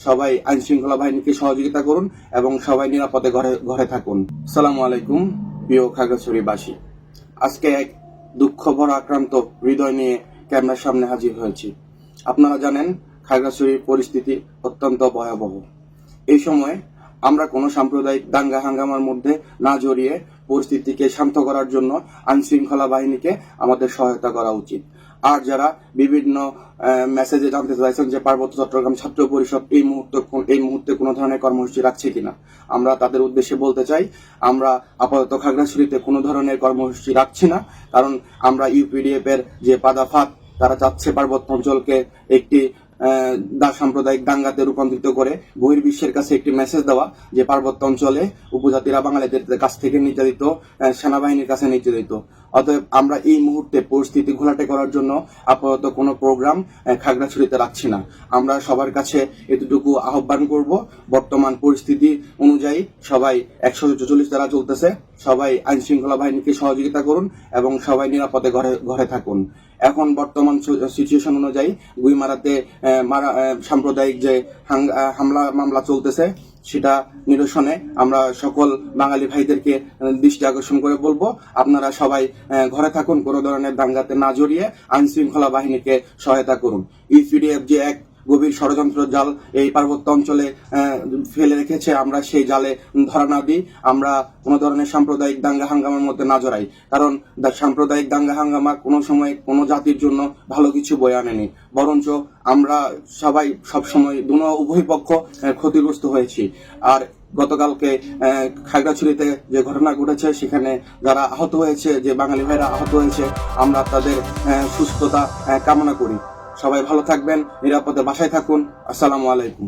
সবাই আইন শৃঙ্খলা বাহিনীকে সহযোগিতা করুন এবং সবাই নিরাপদে ঘরে থাকুন। আসসালামু আলাইকুম প্রিয় খাগড়াছড়িবাসী, আজকে এক দুঃখ ভরা আক্রান্ত হৃদয় নিয়ে ক্যামেরার সামনে হাজির হয়েছি। আপনারা জানেন খাগড়াছড়ির পরিস্থিতি অত্যন্ত ভয়াবহ। এই সময় আমরা কোনো সাম্প্রদায়িক দাঙ্গা হাঙ্গামার মধ্যে না জড়িয়ে পরিস্থিতিকে শান্ত করার জন্য আইন শৃঙ্খলা বাহিনীকে আমাদের সহায়তা করা উচিত। আর যারা বিভিন্ন মেসেজে জানতে চাইছেন যে পার্বত্য চট্টগ্রাম ছাত্র পরিষদ এই মুহূর্তে কোনো ধরনের কর্মসূচি রাখছে কিনা, আমরা তাদের উদ্দেশ্যে বলতে চাই, আমরা আপাতত খাগড়াছড়িতে কোনো ধরনের কর্মসূচি রাখছি না। কারণ আমরা ইউপিডিএফ এর যে পাদাফাত, তারা চাচ্ছে পার্বত্য অঞ্চলকে একটি সাম্প্রদায়িক দাঙ্গাতে রূপান্তরিত করে বহির্বিশ্বের কাছে একটি মেসেজ দেওয়া যে পার্বত্য অঞ্চলে উপজাতিরা বাঙালিদের কাছ থেকে নির্যাতিত, সেনাবাহিনীর কাছে নির্যাতিত। অতএব আমরা এই মুহূর্তে পরিস্থিতি ঘোলাটে করার জন্য আপাতত কোনো প্রোগ্রাম খাগড়াছড়িতে রাখছি না। আমরা সবার কাছে এতটুকু আহ্বান করব, বর্তমান পরিস্থিতি অনুযায়ী সবাই 144 ধারা চলতেছে, সবাই আইন শৃঙ্খলা বাহিনীকে সহযোগিতা করুন এবং সবাই নিরাপদে ঘরে থাকুন। এখন বর্তমান সিচুয়েশন অনুযায়ী গুইমারাতে সাম্প্রদায়িক যে হামলা মামলা চলতেছে, সেটা নিরসনে আমরা সকল বাঙালি ভাইদেরকে দৃষ্টি আকর্ষণ করে বলবো, আপনারা সবাই ঘরে থাকুন, কোনো ধরনের দাঙ্গাতে না জড়িয়ে আইন শৃঙ্খলা বাহিনীকে সহায়তা করুন। ইউপিডিএফ যে এক গভীর ষড়যন্ত্র জাল এই পার্বত্য অঞ্চলে ফেলে রেখেছে, আমরা সেই জালে ধরা না দিই, আমরা কোনো ধরনের সাম্প্রদায়িক দাঙ্গা হাঙ্গামার মধ্যে না জড়াই। কারণ সাম্প্রদায়িক দাঙ্গা হাঙ্গামা কোনো সময় কোনো জাতির জন্য ভালো কিছু বয়ে আনেনি, বরঞ্চ আমরা সবাই সবসময় উভয় পক্ষ ক্ষতিগ্রস্ত হয়েছি। আর গতকালকে খাগড়াছড়িতে যে ঘটনা ঘটেছে, সেখানে যারা আহত হয়েছে, যে বাঙালি ভাইরা আহত হয়েছে, আমরা তাদের সুস্থতা কামনা করি। সবাই ভালো থাকবেন, নিরাপদে বাসায় থাকুন। আসসালামু আলাইকুম।